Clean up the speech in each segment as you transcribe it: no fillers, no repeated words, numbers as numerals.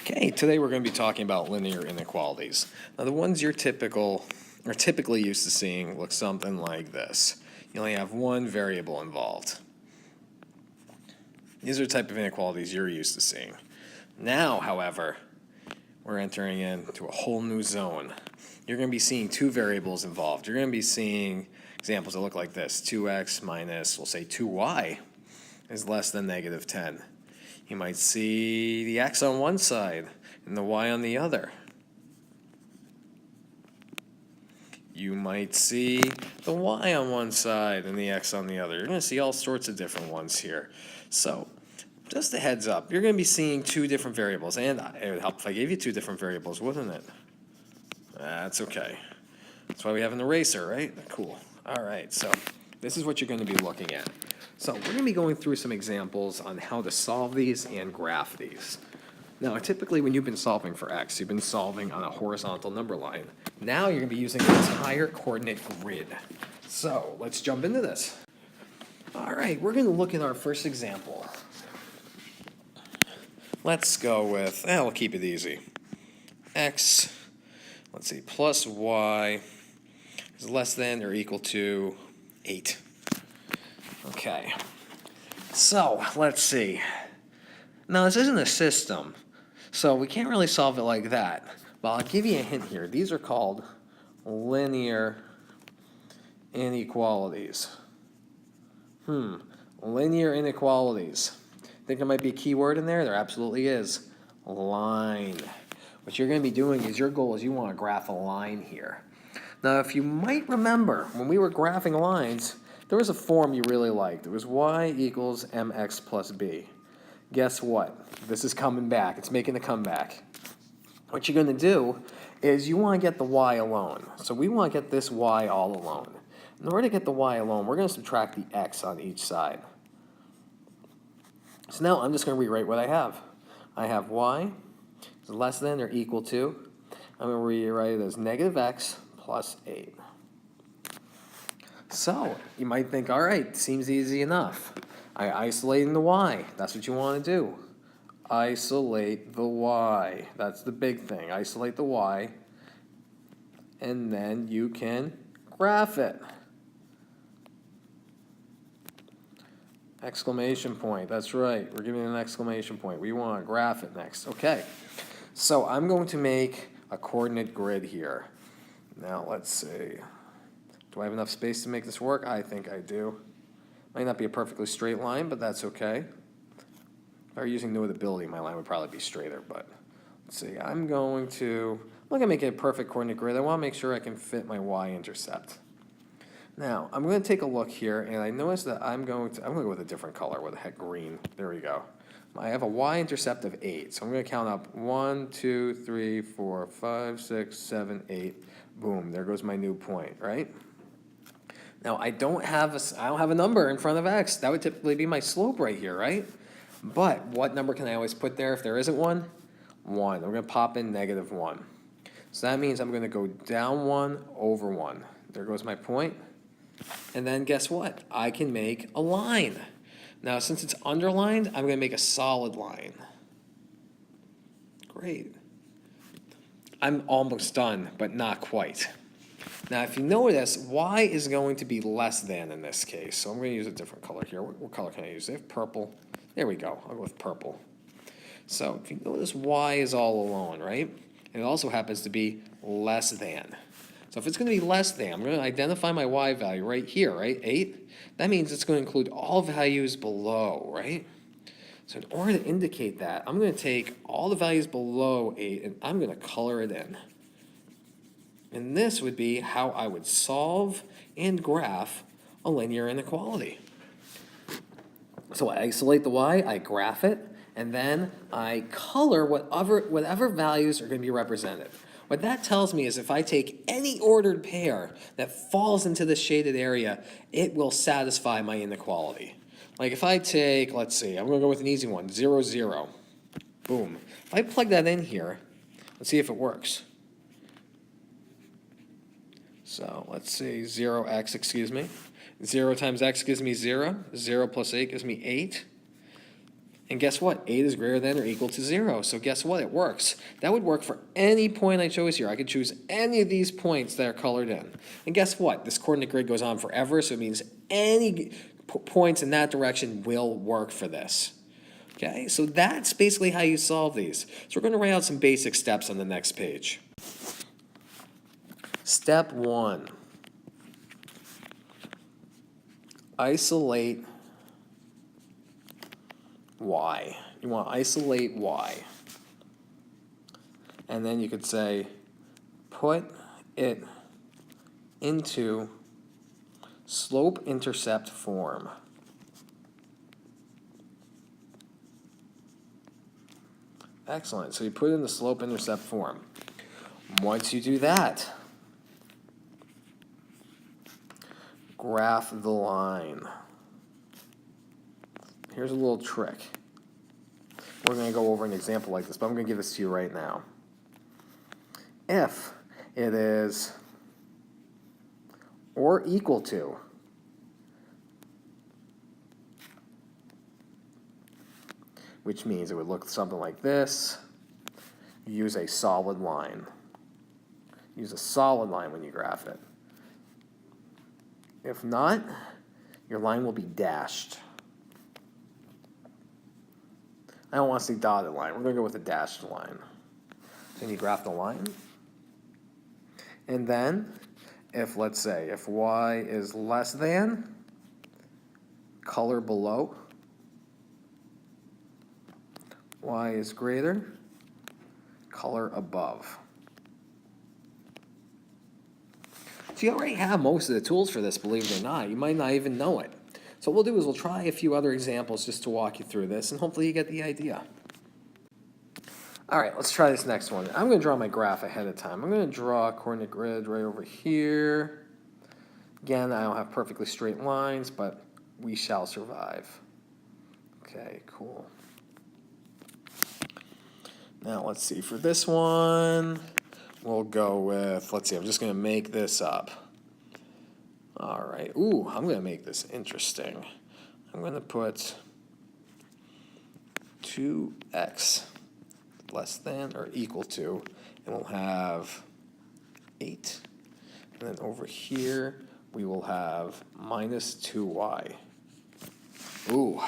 Okay, today we're going to be talking about linear inequalities. Now, the ones you're typically used to seeing look something like this. You only have one variable involved. These are the type of inequalities you're used to seeing. Now, however, we're entering into a whole new zone. You're going to be seeing two variables involved. You're going to be seeing examples that look like this. 2x minus, we'll say 2y is less than negative 10. You might see the x on one side and the y on the other. You might see the y on one side and the x on the other. You're going to see all sorts of different ones here. So, just a heads up, you're going to be seeing two different variables. And it would help if I gave you two different variables, wouldn't it? That's okay. That's why we have an eraser, right? Cool. All right, so this is what you're going to be looking at. So we're going to be going through some examples on how to solve these and graph these. Now, typically when you've been solving for x, you've been solving on a horizontal number line. Now you're going to be using an entire coordinate grid. So let's jump into this. All right, we're going to look at our first example. Let's go with, we'll keep it easy. X, let's see, plus y is less than or equal to 8. Okay, so let's see. Now this isn't a system, so we can't really solve it like that. But I'll give you a hint here. These are called linear inequalities. Linear inequalities. Think there might be a key word in there? There absolutely is. Line. What you're going to be doing is your goal is you want to graph a line here. Now, if you might remember, when we were graphing lines, there was a form you really liked. It was y equals mx plus b. Guess what? This is coming back. It's making a comeback. What you're going to do is you want to get the y alone. So we want to get this y all alone. In order to get the y alone, we're going to subtract the x on each side. So now I'm just going to rewrite what I have. I have y is less than or equal to, I'm going to rewrite it as negative x plus 8. So you might think, all right, seems easy enough. I isolate the y. That's what you want to do. Isolate the y. That's the big thing. Isolate the y. And then you can graph it. Exclamation point. That's right. We're giving it an exclamation point. We want to graph it next. Okay. So I'm going to make a coordinate grid here. Now let's see. Do I have enough space to make this work? I think I do. Might not be a perfectly straight line, but that's okay. If I were using notability, my line would probably be straighter, but let's see. I'm not going to make it a perfect coordinate grid. I want to make sure I can fit my y-intercept. Now, I'm going to take a look here, and I notice that I'm going to go with a different color. What the heck, green. There we go. I have a y-intercept of 8, so I'm going to count up 1, 2, 3, 4, 5, 6, 7, 8. Boom, there goes my new point, right? Now, I don't have a number in front of x. That would typically be my slope right here, right? But what number can I always put there if there isn't one? 1. I'm going to pop in negative 1. So that means I'm going to go down 1 over 1. There goes my point. And then guess what? I can make a line. Now, since it's underlined, I'm going to make a solid line. Great. I'm almost done, but not quite. Now, if you notice, y is going to be less than in this case. So I'm going to use a different color here. What color can I use? I have purple. There we go. I'll go with purple. So if you notice, y is all alone, right? And it also happens to be less than. So if it's going to be less than, I'm going to identify my y value right here, right? 8. That means it's going to include all values below, right? So in order to indicate that, I'm going to take all the values below 8 and I'm going to color it in. And this would be how I would solve and graph a linear inequality. So I isolate the y, I graph it, and then I color whatever values are going to be represented. What that tells me is if I take any ordered pair that falls into the shaded area, it will satisfy my inequality. Like if I take, let's see, I'm going to go with an easy one, 0, 0. Boom. If I plug that in here, let's see if it works. So let's see, 0x, excuse me. 0 times x gives me 0. 0 plus 8 gives me 8. And guess what? 8 is greater than or equal to 0. So guess what? It works. That would work for any point I chose here. I could choose any of these points that are colored in. And guess what? This coordinate grid goes on forever, so it means any points in that direction will work for this. Okay, so that's basically how you solve these. So we're going to write out some basic steps on the next page. Step 1. Isolate y. You want to isolate y. And then you could say, put it into slope-intercept form. Excellent. So you put it in the slope-intercept form. Once you do that, graph the line. Here's a little trick. We're going to go over an example like this, but I'm going to give this to you right now. If it is or equal to which means it would look something like this, use a solid line. Use a solid line when you graph it. If not, your line will be dashed. I don't want to see dotted line. We're going to go with a dashed line. Then you graph the line. And then, if let's say, if y is less than, color below. Y is greater, color above. So you already have most of the tools for this, believe it or not. You might not even know it. So what we'll do is we'll try a few other examples just to walk you through this, and hopefully you get the idea. All right, let's try this next one. I'm going to draw my graph ahead of time. I'm going to draw a coordinate grid right over here. Again, I don't have perfectly straight lines, but we shall survive. Okay, cool. Now let's see, for this one, we'll go with, let's see, I'm just going to make this up. All right, ooh, I'm going to make this interesting. I'm going to put 2x less than or equal to, and we'll have 8. And then over here, we will have minus 2y. Ooh,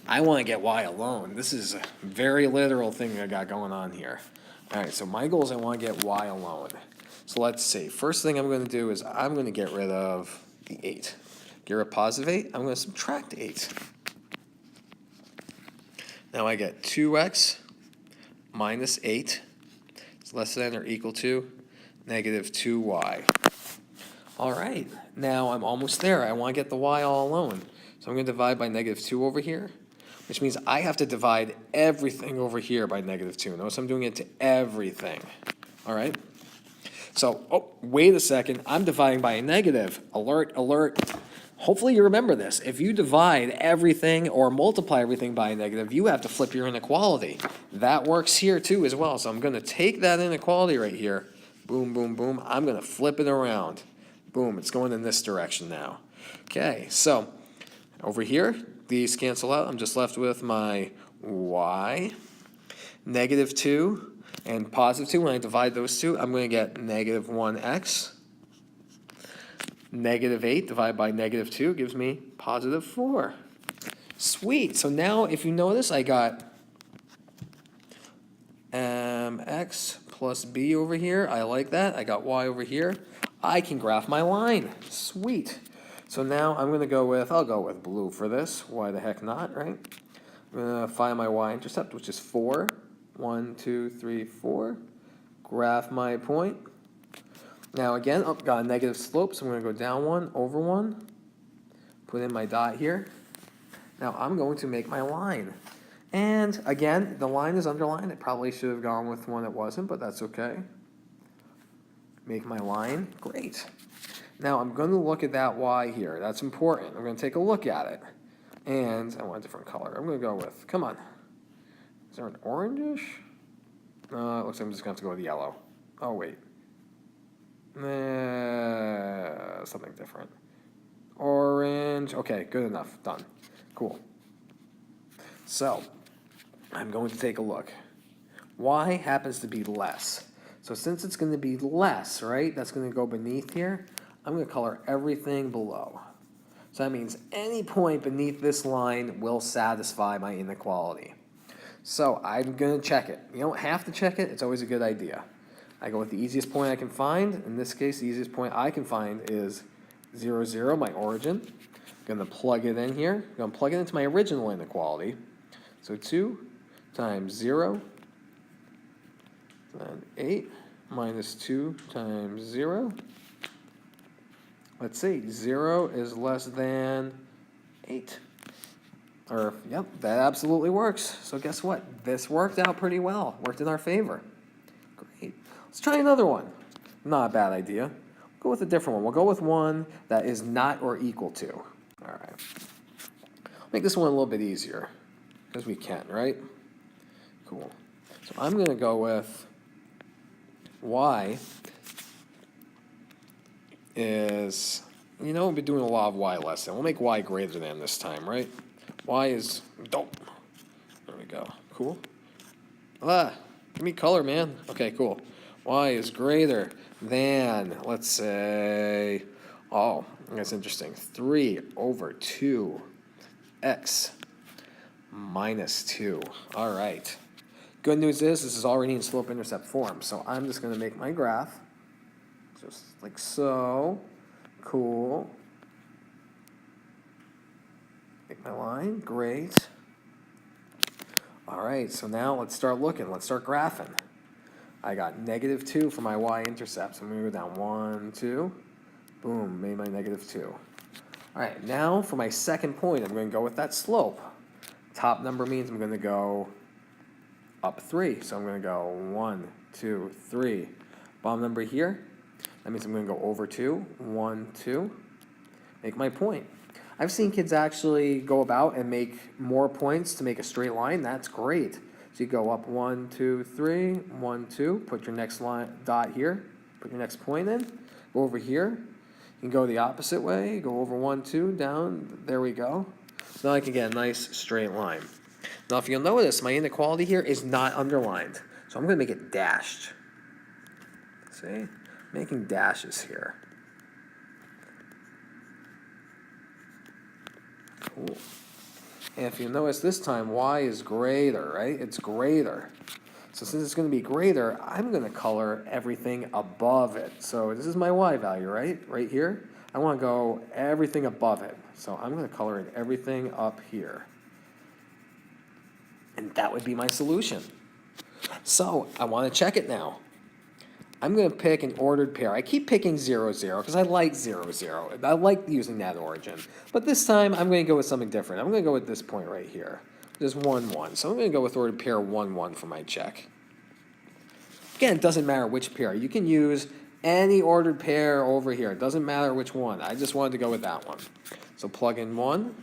I want to get y alone. This is a very literal thing I got going on here. All right, so my goal is I want to get y alone. So let's see. First thing I'm going to do is I'm going to get rid of the 8. Get rid of positive 8. I'm going to subtract 8. Now I get 2x minus 8 is less than or equal to negative 2y. All right, now I'm almost there. I want to get the y all alone. So I'm going to divide by negative 2 over here, which means I have to divide everything over here by negative 2. Notice I'm doing it to everything. All right? So, oh, wait a second. I'm dividing by a negative. Alert, alert. Hopefully you remember this. If you divide everything or multiply everything by a negative, you have to flip your inequality. That works here too as well. So I'm going to take that inequality right here. Boom, boom, boom. I'm going to flip it around. Boom, it's going in this direction now. Okay, so over here, these cancel out. I'm just left with my y, negative 2, and positive 2. When I divide those two, I'm going to get negative 1x. Negative 8 divided by negative 2 gives me positive 4. Sweet. So now, if you notice, I got x plus b over here. I like that. I got y over here. I can graph my line. Sweet. So now I'm going to go with, I'll go with blue for this. Why the heck not, right? I'm going to find my y-intercept, which is 4. 1, 2, 3, 4. Graph my point. Now again, oh, got a negative slope, so I'm going to go down 1, over 1. Put in my dot here. Now I'm going to make my line. And again, the line is underlined. It probably should have gone with one that wasn't, but that's okay. Make my line. Great. Now I'm going to look at that y here. That's important. I'm going to take a look at it. And I want a different color. I'm going to go with, come on. Is there an orangish? It looks like I'm just going to have to go with yellow. Oh, wait. Something different. Orange. Okay, good enough. Done. Cool. So I'm going to take a look. Y happens to be less. So since it's going to be less, right, that's going to go beneath here, I'm going to color everything below. So that means any point beneath this line will satisfy my inequality. So I'm going to check it. You don't have to check it. It's always a good idea. I go with the easiest point I can find. In this case, the easiest point I can find is 0, 0, my origin. I'm going to plug it in here. I'm going to plug it into my original inequality. So 2 times 0, then 8 minus 2 times 0. Let's see, 0 is less than 8. Or, yep, that absolutely works. So guess what? This worked out pretty well. Worked in our favor. Great. Let's try another one. Not a bad idea. We'll go with a different one. We'll go with one that is not or equal to. All right. Make this one a little bit easier, because we can, right? Cool. So I'm going to go with y is, you know, we've been doing a lot of y lesson. We'll make y greater than this time, right? Y is dope. There we go. Cool. Give me color, man. Okay, cool. Y is greater than, let's say, oh, that's interesting. 3 over 2 x minus 2. All right. Good news is this is already in slope-intercept form, so I'm just going to make my graph just like so. Cool. Make my line. Great. All right, so now let's start looking. Let's start graphing. I got -2 for my y-intercept, so I'm going to go down 1, 2. Boom, made my -2. All right, now for my second point, I'm going to go with that slope. Top number means I'm going to go up 3. So I'm going to go 1, 2, 3. Bottom number here, that means I'm going to go over 2. 1, 2. Make my point. I've seen kids actually go about and make more points to make a straight line. That's great. So you go up 1, 2, 3, 1, 2. Put your next line dot here. Put your next point in. Go over here. You can go the opposite way. Go over 1, 2, down. There we go. Now I can get a nice straight line. Now if you'll notice, my inequality here is not underlined. So I'm going to make it dashed. See? Making dashes here. Cool. And if you notice this time, y is greater, right? It's greater. So since it's going to be greater, I'm going to color everything above it. So this is my y value, right? Right here. I want to go everything above it. So I'm going to color in everything up here. And that would be my solution. So I want to check it now. I'm going to pick an ordered pair. I keep picking 0, 0 because I like 0, 0. I like using that origin. But this time, I'm going to go with something different. I'm going to go with this point right here. There's 1, 1. So I'm going to go with ordered pair 1, 1 for my check. Again, it doesn't matter which pair. You can use any ordered pair over here. It doesn't matter which one. I just wanted to go with that one. So plug in 1.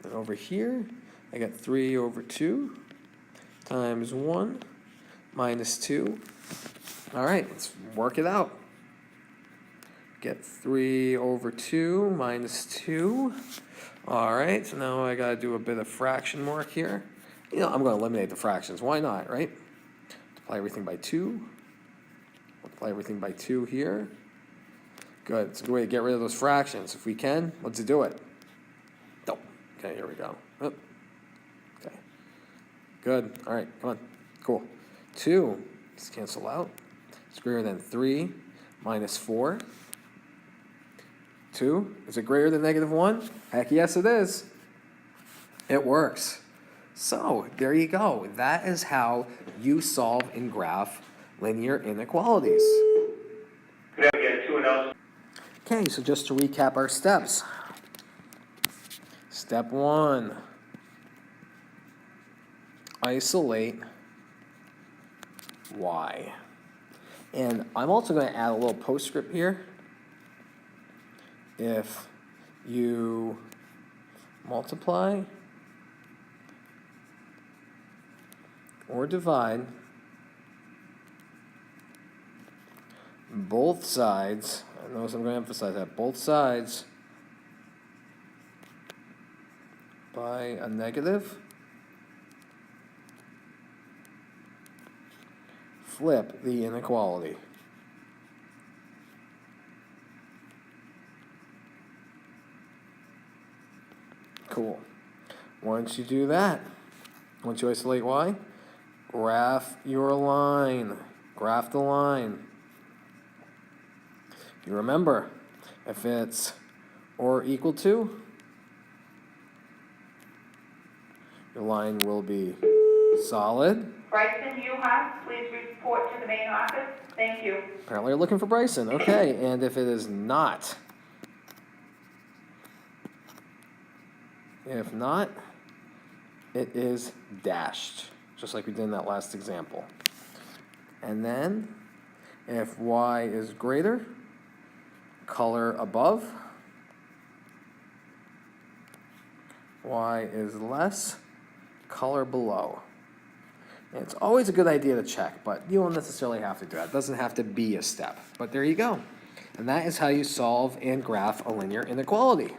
And over here, I got 3 over 2 times 1 minus 2. All right, let's work it out. Get 3 over 2 minus 2. All right, so now I got to do a bit of fraction work here. You know, I'm going to eliminate the fractions. Why not, right? Multiply everything by 2. Multiply everything by 2 here. Good. It's a good way to get rid of those fractions. If we can, let's do it. Oh, okay, here we go. Oh. Okay. Good. All right, come on. Cool. 2. Let's cancel out. It's greater than 3 minus 4. 2. Is it greater than -1? Heck yes, it is. It works. So there you go. That is how you solve and graph linear inequalities. Could I get 2 and else? Okay, so just to recap our steps. Step 1. Isolate y. And I'm also going to add a little postscript here. If you multiply or divide both sides, I notice I'm going to emphasize that, both sides by a negative, flip the inequality. Cool. Once you do that, once you isolate y, graph your line. Graph the line. You remember, if it's or equal to, your line will be solid. Bryson, please report to the main office. Thank you. Apparently you're looking for Bryson. Okay, and if it is not, if not, it is dashed, just like we did in that last example. And then, if y is greater, color above. Y is less, color below. And it's always a good idea to check, but you don't necessarily have to do that. It doesn't have to be a step. But there you go. And that is how you solve and graph a linear inequality.